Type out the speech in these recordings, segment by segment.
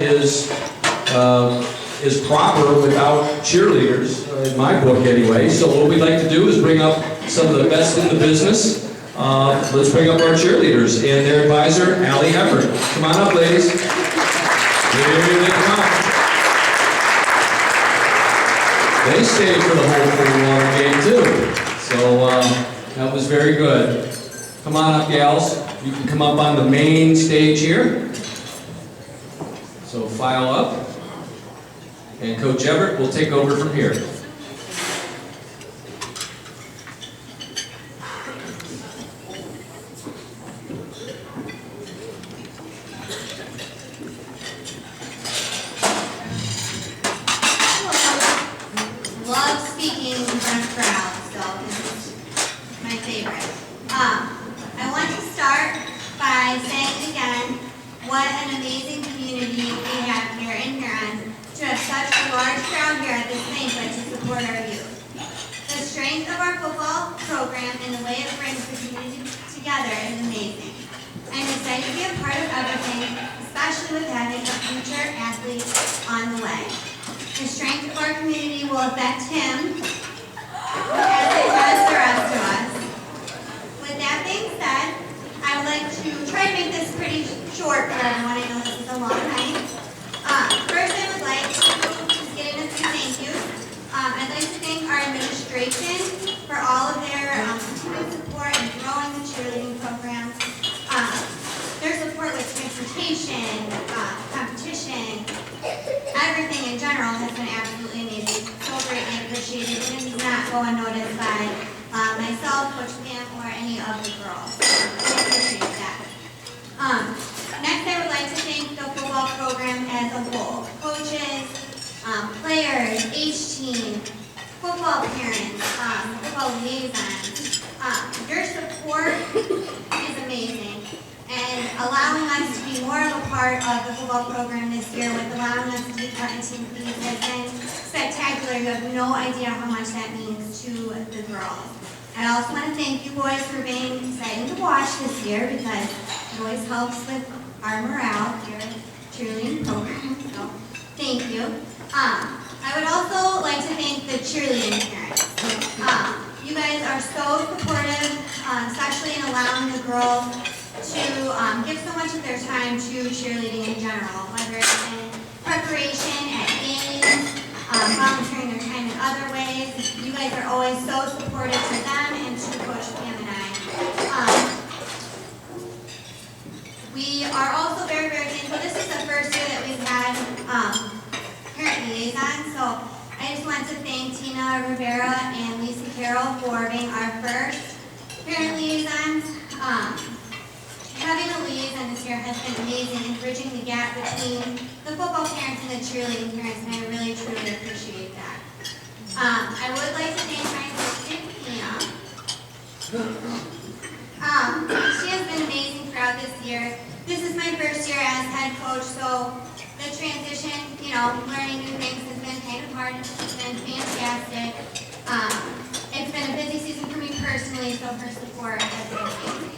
is proper without cheerleaders, in my book anyway. So what we'd like to do is bring up some of the best in the business. Let's bring up our cheerleaders and their advisor, Allie Everett. Come on up, ladies. Here they come. They stayed for the whole full water game too. So that was very good. Come on up, gals. You can come up on the main stage here. So file up. And Coach Everett will take over from here. Love speaking in front of crowds, so this is my favorite. I want to start by saying again what an amazing community we have here in Huron to have such a large crowd here at this banquet to support our youth. The strength of our football program and the way it brings the community together is amazing. I'm excited to be a part of everything, especially with having a future athlete on the way. The strength of our community will affect him as it does the rest of us. With that being said, I would like to try to make this pretty short for everyone. I know this is a long night. First, I would like to just get into some thank yous. I'd like to thank our administration for all of their continued support in growing the cheerleading program. Their support with transportation, competition, everything in general has been absolutely amazing. So greatly appreciated, and it does not go unnoticed by myself, Coach Pam, or any of the girls. I appreciate that. Next, I would like to thank the football program as a whole. Coaches, players, H-team, football parents, football liaisons. Your support is amazing, and allowing us to be more of a part of the football program this year with allowing us to be cut into fees has been spectacular. You have no idea how much that means to the girls. I also want to thank you boys for being exciting to watch this year because it always helps with our morale here at the cheerleading program. So thank you. I would also like to thank the cheerleading parents. You guys are so supportive, especially in allowing the girls to give so much of their time to cheerleading in general, whether it's in preparation, at games, volunteering their time in other ways. You guys are always so supportive to them and to Coach Pam and I. We are also very, very thankful. This is the first year that we've had parent liaison, so I just want to thank Tina Rivera and Lisa Carroll for being our first parent liaisons. Having a liaison this year has been amazing in bridging the gap between the football parents and the cheerleading parents, and I really, truly appreciate that. I would like to thank my assistant, Pam. She has been amazing throughout this year. This is my first year as head coach, so the transition, learning new things has been kind of hard. It's been fantastic. It's been a busy season for me personally, so her support has been amazing.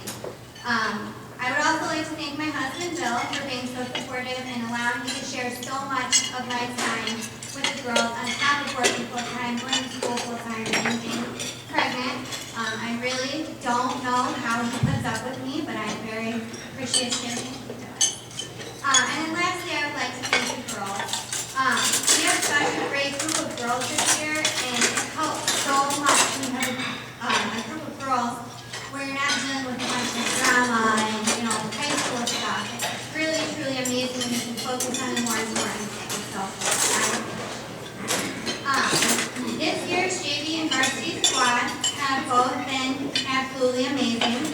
I would also like to thank my husband, Bill, for being so supportive and allowing me to share so much of my time with the girls on top of working full-time, going to school full-time, and being pregnant. I really don't know how he puts up with me, but I'm very appreciative and he does. And then lastly, I would like to thank the girls. We have such a great group of girls this year, and it helps so much when you have a group of girls where you're not dealing with a bunch of drama and high school stuff. It's really, truly amazing when you can focus on the more important things. So, this year's JV and varsity squad have both been absolutely amazing.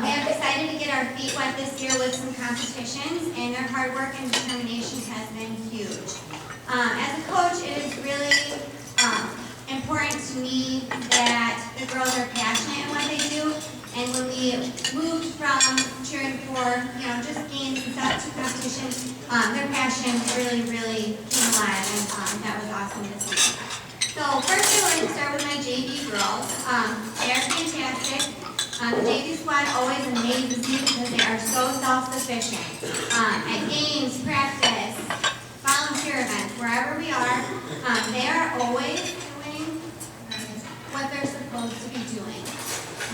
We have decided to get our feet wet this year with some competitions, and their hard work and determination has been huge. As a coach, it is really important to me that the girls are passionate in what they do, and when we moved from cheering for just games and stuff to competition, their passion really, really came alive, and that was awesome to see. So first I want to start with my JV girls. They are fantastic. The JV squad always amazes me because they are so self-sufficient. At games, practice, supposed to be doing,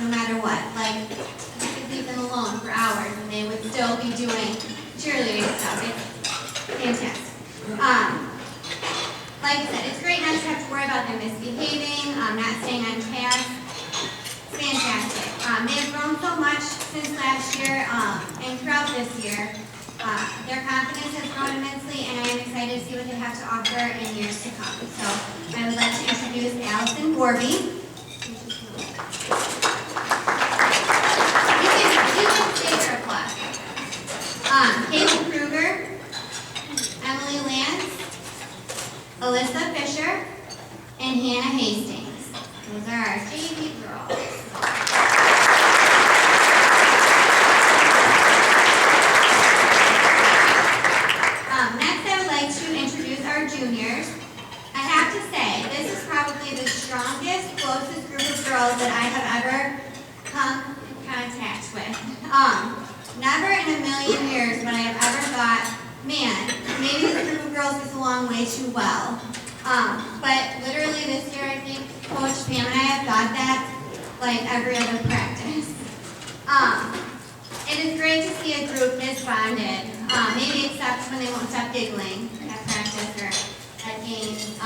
no matter what. Like, you could leave them alone for hours and they would still be doing cheerleading stuff. It's fantastic. Like I said, it's great not to have to worry about them misbehaving, not staying on task. It's fantastic. They have grown so much since last year and throughout this year. Their confidence has grown immensely, and I am excited to see what they have to offer in years to come. So I would like to introduce Allison Gorby. You can stay for a class. Caitlin Kruger, Emily Lance, Alyssa Fisher, and Hannah Hastings. Those are our JV girls. Next, I would like to introduce our juniors. I have to say, this is probably the strongest, closest group of girls that I have ever come in contact with. Never in a million years would I have ever thought, man, maybe this group of girls gets along way too well. But literally this year, I think Coach Pam and I have thought that like every other practice. It is great to see a group this bonded, maybe except when they won't stop giggling at practice or at games.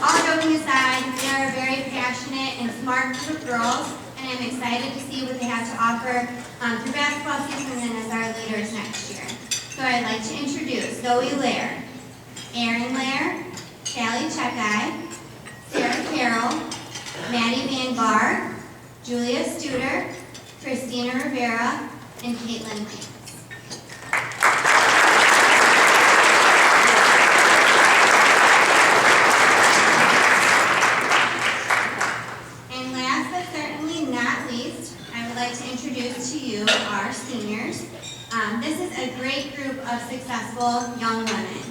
All joking aside, they are a very passionate and smart group of girls, and I'm excited to see what they have to offer through basketball season and as our leaders next year. So I'd like to introduce Zoe Lair, Erin Lair, Callie Checkeye, Sarah Carroll, Maddie Van Bar, Julia Studer, Christina Rivera, and Caitlin Lance. And last but certainly not least, I would like to introduce to you our seniors. This is a great group of successful young women.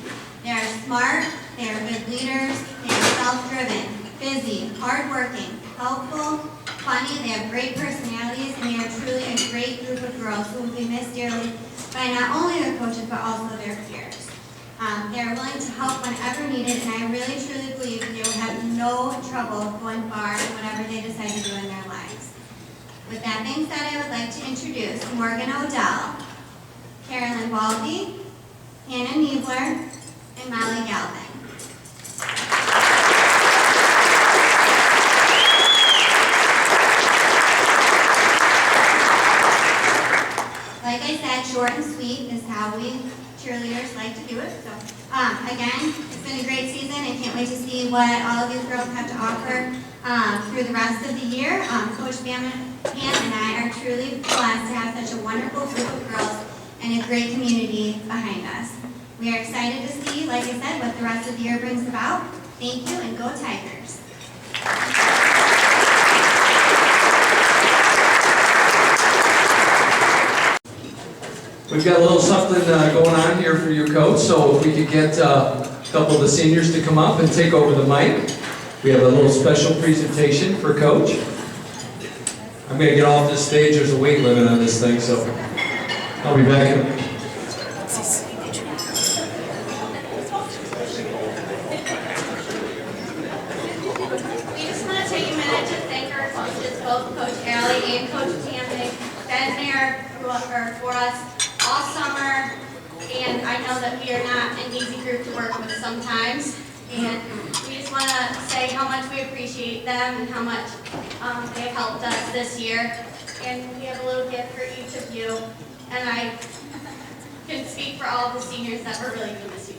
They are smart, they are good leaders, they are self-driven, busy, hardworking, helpful, funny, they have great personalities, and they are truly a great group of girls who will be missed dearly by not only their coaches but also their peers. They are willing to help whenever needed, and I really truly believe that they will have no trouble going far in whatever they decide to do in their lives. With that being said, I would like to introduce Morgan Odell, Carolyn Baldy, Hannah Niebler, and Molly Galvin. Like I said, short and sweet is how we cheerleaders like to do it. So, again, it's been a great season. I can't wait to see what all of these girls have to offer through the rest of the year. Coach Pam and I are truly blessed to have such a wonderful group of girls and a great community behind us. We are excited to see, like I said, what the rest of the year brings about. Thank you, and go Tigers. We've got a little something going on here for you, Coach, so if we could get a couple of the seniors to come up and take over the mic. We have a little special presentation for Coach. I'm going to get off this stage. There's a weight limit on this thing, so I'll be back in a minute. We just want to take a minute to thank our coaches, both Coach Allie and Coach Tam. They've been there for us all summer, and I know that we are not an easy group to work with sometimes. And we just want to say how much we appreciate them and how much they have helped us this year. And we have a little gift for each of you. And I can speak for all of the seniors that we're really good this year.